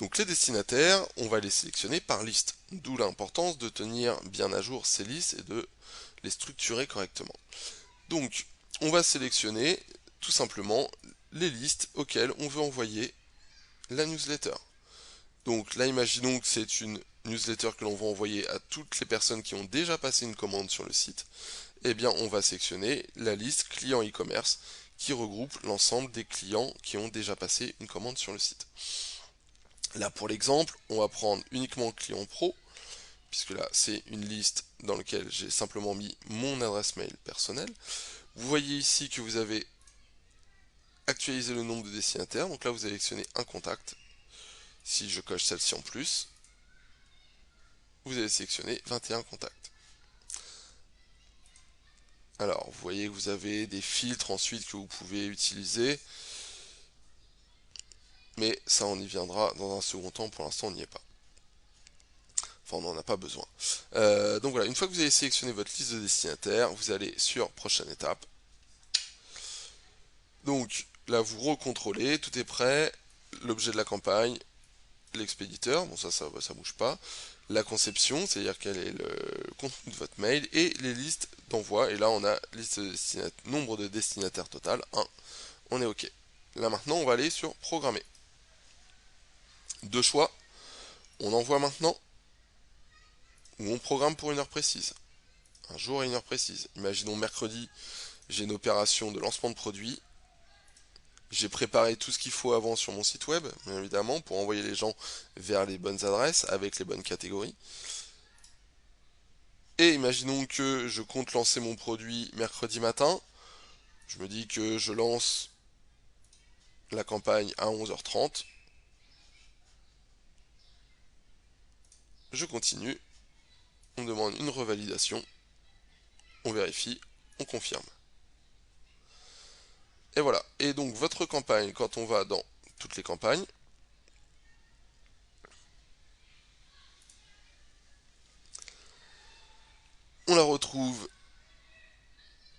Donc les destinataires, on va les sélectionner par liste, d'où l'importance de tenir bien à jour ces listes et de les structurer correctement. Donc on va sélectionner tout simplement les listes auxquelles on veut envoyer la newsletter. Donc là, imaginons que c'est une newsletter que l'on va envoyer à toutes les personnes qui ont déjà passé une commande sur le site. Eh bien, on va sélectionner la liste clients e-commerce qui regroupe l'ensemble des clients qui ont déjà passé une commande sur le site. Là, pour l'exemple, on va prendre uniquement client pro, puisque là, c'est une liste dans laquelle j'ai simplement mis mon adresse mail personnelle. Vous voyez ici que vous avez actualisé le nombre de destinataires. Donc là, vous sélectionnez un contact. Si je coche celle-ci en plus, vous allez sélectionner 21 contacts. Alors, vous voyez que vous avez des filtres ensuite que vous pouvez utiliser, mais ça on y viendra dans un second temps, pour l'instant on n'y est pas. Enfin, on n'en a pas besoin. Donc voilà, une fois que vous avez sélectionné votre liste de destinataires, vous allez sur prochaine étape. Donc là, vous recontrôlez, tout est prêt, l'objet de la campagne, l'expéditeur, bon ça bouge pas, la conception, c'est-à-dire quel est le contenu de votre mail, et les listes d'envoi, et là on a liste de nombre de destinataires total, 1, on est OK. Là maintenant, on va aller sur programmer. Deux choix, on envoie maintenant, ou on programme pour une heure précise. Un jour et une heure précise. Imaginons mercredi, j'ai une opération de lancement de produit. J'ai préparé tout ce qu'il faut avant sur mon site web, bien évidemment, pour envoyer les gens vers les bonnes adresses avec les bonnes catégories. Et imaginons que je compte lancer mon produit mercredi matin. Je me dis que je lance la campagne à 11h30. Je continue. On demande une revalidation. On vérifie. On confirme. Et voilà. Et donc votre campagne, quand on va dans toutes les campagnes, on la retrouve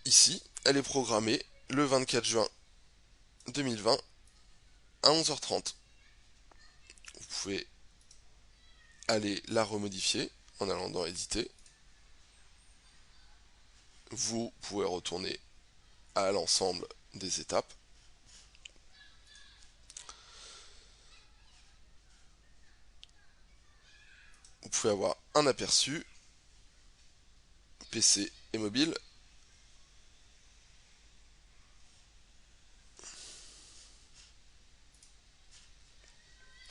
ici. Elle est programmée le 24 juin 2020 à 11h30. Vous pouvez aller la remodifier en allant dans éditer. Vous pouvez retourner à l'ensemble des étapes. Vous pouvez avoir un aperçu PC et mobile.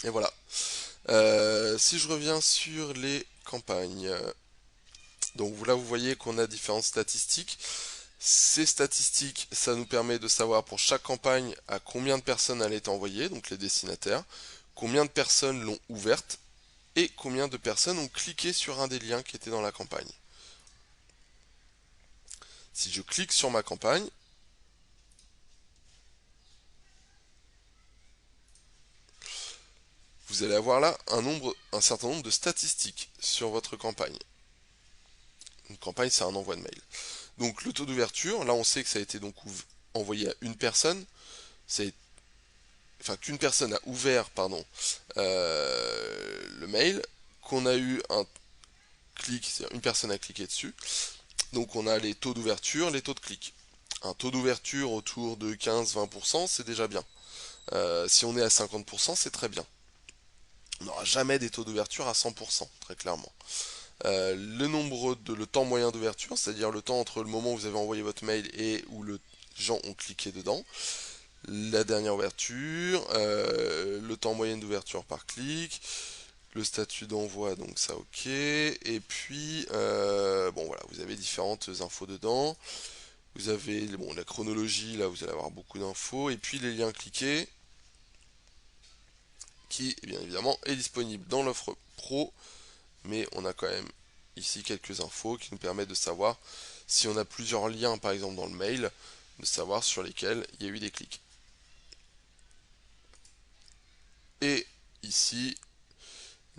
Et voilà. Si je reviens sur les campagnes, donc là vous voyez qu'on a différentes statistiques. Ces statistiques, ça nous permet de savoir pour chaque campagne à combien de personnes elle est envoyée, donc les destinataires, combien de personnes l'ont ouverte et combien de personnes ont cliqué sur un des liens qui étaient dans la campagne. Si je clique sur ma campagne, vous allez avoir là un certain nombre de statistiques sur votre campagne. Une campagne, c'est un envoi de mail. Donc le taux d'ouverture, là on sait que ça a été donc envoyé à une personne, enfin qu'une personne a ouvert le mail, qu'on a eu un clic, c'est-à-dire une personne a cliqué dessus. Donc on a les taux d'ouverture, les taux de clic. Un taux d'ouverture autour de 15-20%, c'est déjà bien. Si on est à 50%, c'est très bien. On n'aura jamais des taux d'ouverture à 100%, très clairement. Le temps moyen d'ouverture, c'est-à-dire le temps entre le moment où vous avez envoyé votre mail et où les gens ont cliqué dedans. La dernière ouverture, le temps moyen d'ouverture par clic, le statut d'envoi, donc ça ok. Et puis, bon voilà, vous avez différentes infos dedans. Vous avez la chronologie, là vous allez avoir beaucoup d'infos. Et puis les liens cliqués, qui bien évidemment est disponible dans l'offre pro, mais on a quand même ici quelques infos qui nous permettent de savoir si on a plusieurs liens par exemple dans le mail, de savoir sur lesquels il y a eu des clics. Et ici,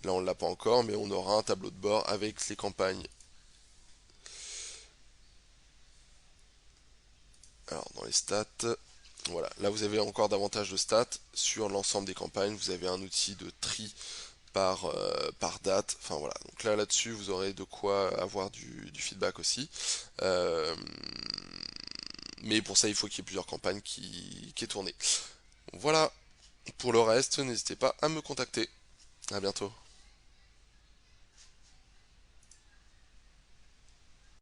là on ne l'a pas encore, mais on aura un tableau de bord avec les campagnes. Alors dans les stats, Voilà, là vous avez encore davantage de stats sur l'ensemble des campagnes, vous avez un outil de tri par date, enfin voilà, donc là-dessus vous aurez de quoi avoir du feedback aussi. Euh, mais pour ça il faut qu'il y ait plusieurs campagnes qui aient tourné. Voilà, pour le reste, n'hésitez pas à me contacter. À bientôt.